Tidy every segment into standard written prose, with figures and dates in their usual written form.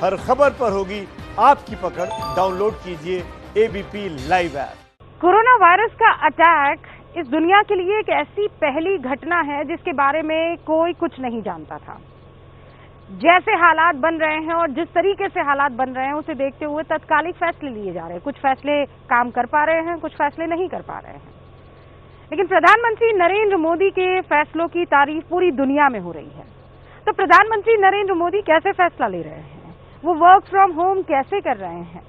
हर खबर पर होगी आपकी पकड़। डाउनलोड कीजिए ABP live app. Corona virus का अटैक इस दुनिया के लिए एक ऐसी पहली घटना है जिसके बारे में कोई कुछ नहीं जानता था। जैसे हालात बन रहे हैं और जिस तरीके से हालात बन रहे हैं उसे देखते हुए तत्कालिक फैसले लिए जा रहे हैं। कुछ फैसले काम कर पा रहे हैं, कुछ फैसले नहीं कर पा रहे हैं। लेकिन प्रधानमंत्री नरेंद्र मोदी के फैसलों की तारीफ पूरी दुनिया में हो रही है। तो प्रधानमंत्री नरेंद्र मोदी कैसे फैसला ले रहे हैं, वो वर्क फ्रॉम होम कैसे कर रहे हैं,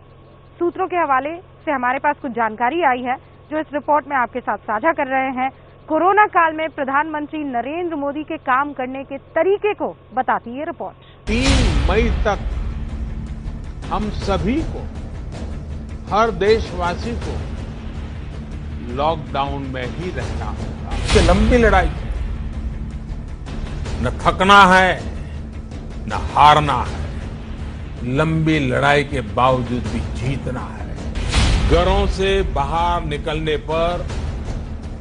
सूत्रों के हवाले से हमारे पास कुछ जानकारी आई है जो इस रिपोर्ट में आपके साथ साझा कर रहे हैं। कोरोना काल में प्रधानमंत्री नरेंद्र मोदी के काम करने के तरीके को बताती है रिपोर्ट। 3 मई तक हम सभी को, हर देशवासी को लॉकडाउन में ही रहना होगा। इससे लंबी लड़ाई है, न थकना है न हारना है। लंबी लड़ाई के बावजूद भी जीतना है। घरों से बाहर निकलने पर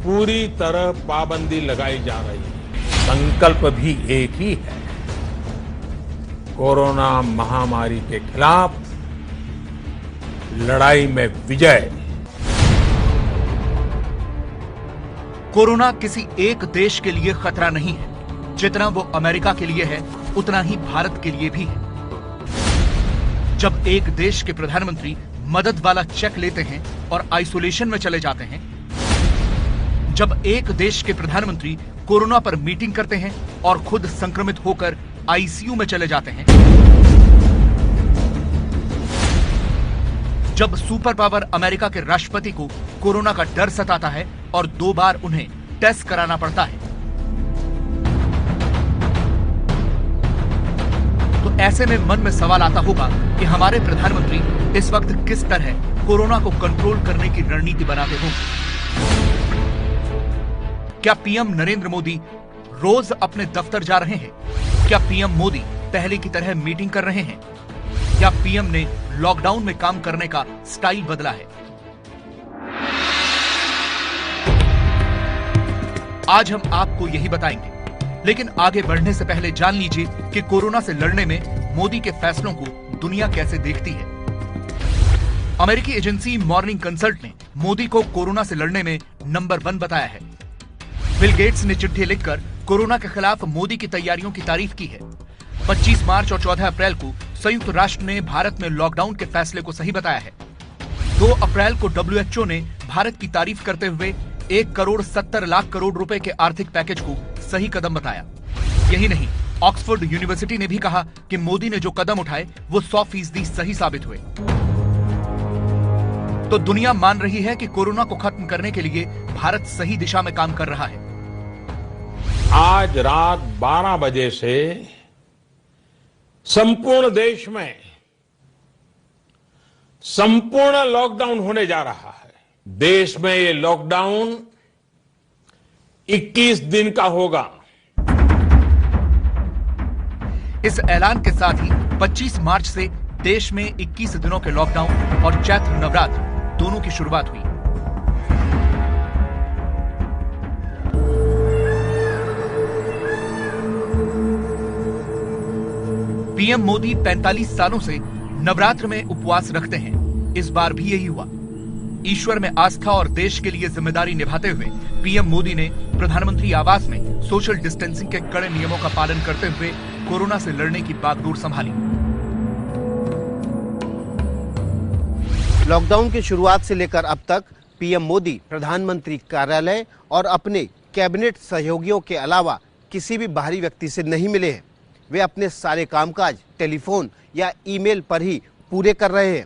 पूरी तरह पाबंदी लगाई जा रही है। संकल्प भी एक ही है, कोरोना महामारी के खिलाफ लड़ाई में विजय। कोरोना किसी एक देश के लिए खतरा नहीं है। जितना वो अमेरिका के लिए है उतना ही भारत के लिए भी है। जब एक देश के प्रधानमंत्री मदद वाला चेक लेते हैं और आइसोलेशन में चले जाते हैं, जब एक देश के प्रधानमंत्री कोरोना पर मीटिंग करते हैं और खुद संक्रमित होकर आईसीयू में चले जाते हैं, जब सुपर पावर अमेरिका के राष्ट्रपति को कोरोना का डर सताता है और 2 बार उन्हें टेस्ट कराना पड़ता है, तो ऐसे में मन में सवाल आता होगा कि हमारे प्रधानमंत्री इस वक्त किस तरह कोरोना को कंट्रोल करने की रणनीति बनाते होंगे। क्या पीएम नरेंद्र मोदी रोज अपने दफ्तर जा रहे हैं? क्या पीएम मोदी पहले की तरह मीटिंग कर रहे हैं? या पीएम ने लॉकडाउन में काम करने का स्टाइल बदला है? आज हम आपको यही बताएंगे। लेकिन आगे बढ़ने से पहले जान लीजिए कि कोरोना से लड़ने में मोदी के फैसलों को दुनिया कैसे देखती है। अमेरिकी एजेंसी मॉर्निंग कंसल्ट ने मोदी को कोरोना से लड़ने में नंबर 1 बताया है। बिल गेट्स ने चिट्ठी लिखकर कोरोना के खिलाफ मोदी की तैयारियों की तारीफ की है। 25 मार्च और 14 अप्रैल को संयुक्त राष्ट्र ने भारत में लॉकडाउन के फैसले को सही बताया है। 2 अप्रैल को WHO ने भारत की तारीफ करते हुए 1 करोड़ 70 लाख करोड़ रुपए के आर्थिक पैकेज को सही कदम बताया। यही नहीं, ऑक्सफोर्ड यूनिवर्सिटी ने भी कहा कि मोदी ने जो कदम उठाए वो 100% सही साबित हुए। तो दुनिया मान रही है कि कोरोना को खत्म करने के लिए भारत सही दिशा में काम कर रहा है। आज रात 12 बजे से संपूर्ण देश में संपूर्ण लॉकडाउन होने जा रहा है। देश में ये लॉकडाउन 21 दिन का होगा। इस ऐलान के साथ ही 25 मार्च से देश में 21 दिनों के लॉकडाउन और चैत्र नवरात्र दोनों की शुरुआत हुई। पीएम मोदी 45 सालों से नवरात्र में उपवास रखते हैं। इस बार भी यही हुआ। ईश्वर में आस्था और देश के लिए जिम्मेदारी निभाते हुए पीएम मोदी ने प्रधानमंत्री आवास में सोशल डिस्टेंसिंग के कड़े नियमों का पालन करते हुए कोरोना से लड़ने की बागडोर संभाली। लॉकडाउन की शुरुआत से लेकर अब तक पीएम मोदी प्रधानमंत्री कार्यालय और अपने कैबिनेट सहयोगियों के अलावा किसी भी बाहरी व्यक्ति से नहीं मिले हैं। वे अपने सारे कामकाज टेलीफोन या ईमेल पर ही पूरे कर रहे हैं।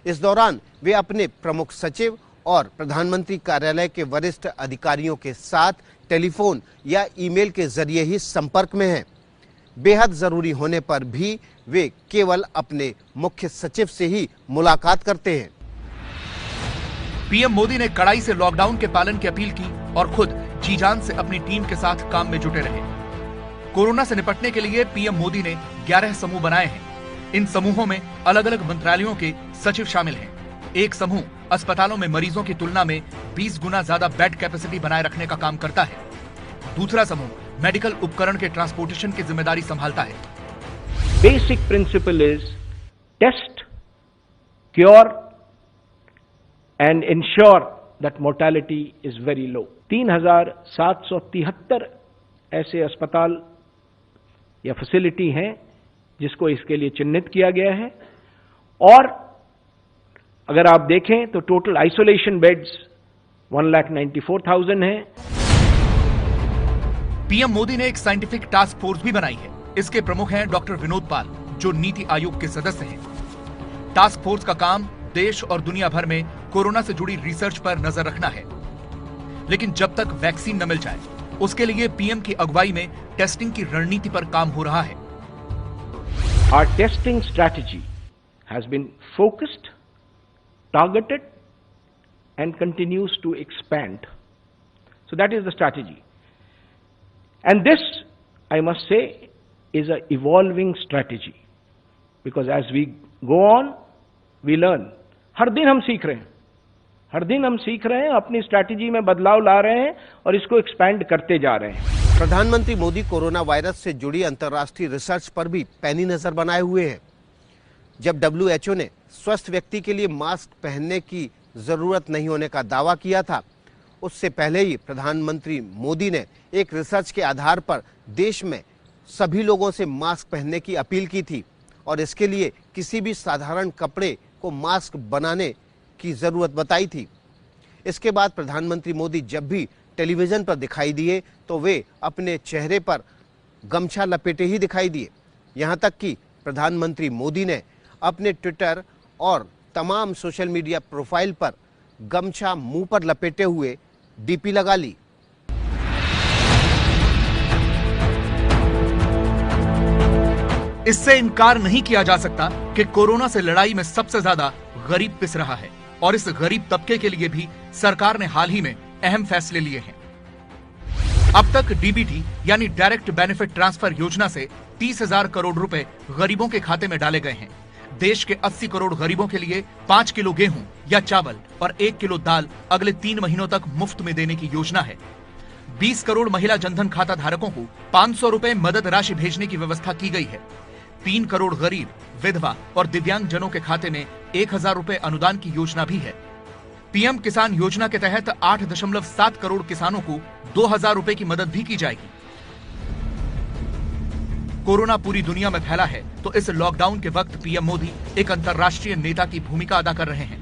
इस दौरान वे अपने प्रमुख सचिव और प्रधानमंत्री कार्यालय के वरिष्ठ अधिकारियों के साथ टेलीफोन या ईमेल के जरिए ही संपर्क में हैं। बेहद जरूरी होने पर भी वे केवल अपने मुख्य सचिव से ही मुलाकात करते हैं। पीएम मोदी ने कड़ाई से लॉकडाउन के पालन की अपील की और खुद जी जान से अपनी टीम के साथ काम में जुटे रहे। कोरोना से निपटने के लिए पीएम मोदी ने 11 समूह बनाए हैं। इन समूहों में अलग अलग मंत्रालयों के सचिव शामिल हैं। एक समूह अस्पतालों में मरीजों की तुलना में 20 गुना ज्यादा बेड कैपेसिटी बनाए रखने का काम करता है। दूसरा समूह मेडिकल उपकरण के ट्रांसपोर्टेशन की जिम्मेदारी संभालता है। Basic principle is test, cure and ensure that mortality is very low. 3,773 ऐसे अस्पताल या फैसिलिटी हैं जिसको इसके लिए चिन्हित किया गया है, और अगर आप देखें तो टोटल आइसोलेशन बेड्स 1,94,000 हैं। पीएम मोदी ने एक साइंटिफिक टास्क फोर्स भी बनाई है। इसके प्रमुख हैं डॉक्टर विनोद पाल, जो नीति आयोग के सदस्य हैं। टास्क फोर्स का काम देश और दुनिया भर में कोरोना से जुड़ी रिसर्च पर नजर रखना है, लेकिन जब तक वैक्सीन न मिल जाए उसके लिए पीएम की अगुवाई में टेस्टिंग की रणनीति पर काम हो रहा है। Our testing strategy has been focused, targeted and continues to expand. So that is the strategy. And this, I must say, is an evolving strategy, because as we go on, we learn. हर दिन हम सीख रहे हैं, हर दिन हम सीख रहे हैं, अपनी स्ट्रैटेजी में बदलाव ला रहे हैं और इसको एक्सपैंड करते जा रहे हैं। प्रधानमंत्री मोदी कोरोना वायरस से जुड़ी अंतर्राष्ट्रीय रिसर्च पर भी पैनी नजर बनाए हुए हैं। जब WHO ने स्वस्थ व्यक्ति के लिए मास्क पहनने की जरूरत नहीं होने का दावा किया था, उससे पहले ही प्रधानमंत्री मोदी ने एक रिसर्च के आधार पर देश में सभी लोगों से मास्क पहनने की अपील की थी, और इसके लिए किसी भी साधारण कपड़े को मास्क बनाने की जरूरत बताई थी। इसके बाद प्रधानमंत्री मोदी जब भी टेलीविजन पर दिखाई दिए तो वे अपने चेहरे पर गमछा लपेटे ही दिखाई दिए। यहाँ तक कि प्रधानमंत्री मोदी ने अपने ट्विटर और तमाम सोशल मीडिया प्रोफाइल पर गमछा मुंह पर लपेटे हुए डीपी लगा ली। इससे इनकार नहीं किया जा सकता कि कोरोना से लड़ाई में सबसे ज्यादा गरीब पिस रहा है, और इस गरीब तबके के लिए भी सरकार ने हाल ही में अहम फैसले लिए हैं। अब तक डीबीटी यानी डायरेक्ट बेनिफिट ट्रांसफर योजना से 30,000 करोड़ रुपए गरीबों के खाते में डाले गए हैं। देश के 80 करोड़ गरीबों के लिए 5 किलो गेहूं या चावल और 1 किलो दाल अगले 3 महीनों तक मुफ्त में देने की योजना है। 20 करोड़ महिला जनधन खाता धारकों को 500 रुपए मदद राशि भेजने की व्यवस्था की गई है। 3 करोड़ गरीब, विधवा और दिव्यांग जनों के खाते में 1,000 रुपए अनुदान की योजना भी है। पीएम किसान योजना के तहत 8.7 करोड़ किसानों को 2,000 रुपए की मदद भी की जाएगी। कोरोना पूरी दुनिया में फैला है, तो इस लॉकडाउन के वक्त पीएम मोदी एक अंतर्राष्ट्रीय नेता की भूमिका अदा कर रहे हैं।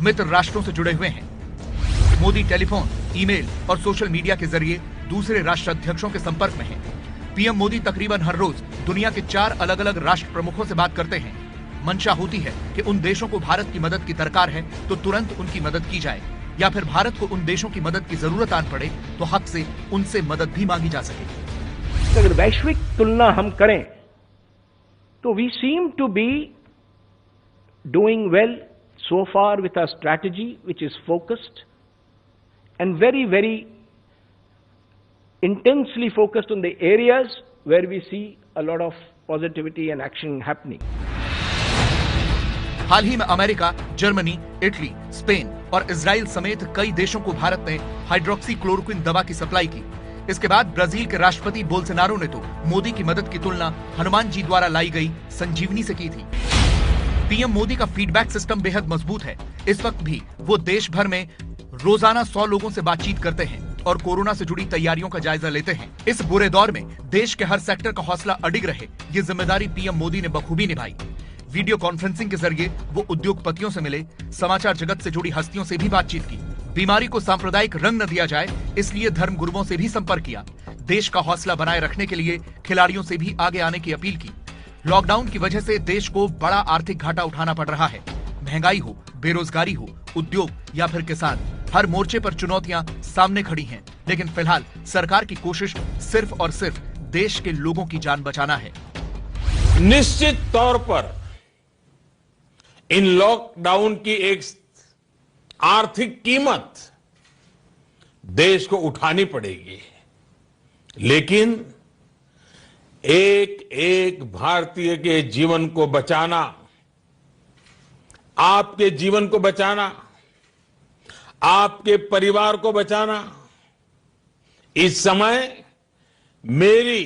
मित्र राष्ट्रों से जुड़े हुए हैं। मोदी टेलीफोन, ईमेल और सोशल मीडिया के जरिए दूसरे राष्ट्राध्यक्षों के संपर्क में हैं। पीएम मोदी तकरीबन हर रोज दुनिया के 4 अलग अलग राष्ट्र प्रमुखों से बात करते हैं। मंशा होती है कि उन देशों को भारत की मदद की दरकार है तो तुरंत उनकी मदद की जाए, या फिर भारत को उन देशों की मदद की जरूरत आन पड़े तो हक से उनसे मदद भी मांगी जा सके। अगर वैश्विक तुलना हम करें तो we seem to be doing well so far with a strategy which is focused and very very intensely focused on the areas where we see a lot of positivity and action happening. हाल ही में America, Germany, Italy, Spain और Israel समेत कई देशों को भारत ने hydroxychloroquine दवा की supply की। इसके बाद ब्राजील के राष्ट्रपति बोल्सोनारो ने तो मोदी की मदद की तुलना हनुमान जी द्वारा लाई गई संजीवनी से की थी। पीएम मोदी का फीडबैक सिस्टम बेहद मजबूत है। इस वक्त भी वो देश भर में रोजाना 100 लोगों से बातचीत करते हैं और कोरोना से जुड़ी तैयारियों का जायजा लेते हैं। इस बुरे दौर में देश के हर सेक्टर का हौसला अडिग रहे, ये जिम्मेदारी पीएम मोदी ने बखूबी निभाई। वीडियो कॉन्फ्रेंसिंग के जरिए वो उद्योगपतियों से मिले, समाचार जगत से जुड़ी हस्तियों से भी बातचीत की। बीमारी को सांप्रदायिक रंग न दिया जाए, इसलिए धर्म गुरुओं से भी संपर्क किया। देश का हौसला बनाए रखने के लिए खिलाड़ियों से भी आगे आने की अपील की। लॉकडाउन की वजह से देश को बड़ा आर्थिक घाटा उठाना पड़ रहा है। महंगाई हो, बेरोजगारी हो, उद्योग या फिर किसान, हर मोर्चे पर चुनौतियां सामने खड़ी हैं, लेकिन फिलहाल सरकार की कोशिश सिर्फ और सिर्फ देश के लोगों की जान बचाना है। निश्चित तौर पर इन लॉकडाउन की एक आर्थिक कीमत देश को उठानी पड़ेगी, लेकिन एक एक भारतीय के जीवन को बचाना, आपके जीवन को बचाना, आपके परिवार को बचाना, इस समय मेरी,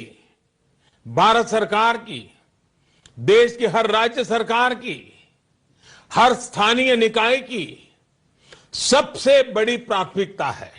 भारत सरकार की, देश की हर राज्य सरकार की हर स्थानीय निकाय की सबसे बड़ी प्राथमिकता है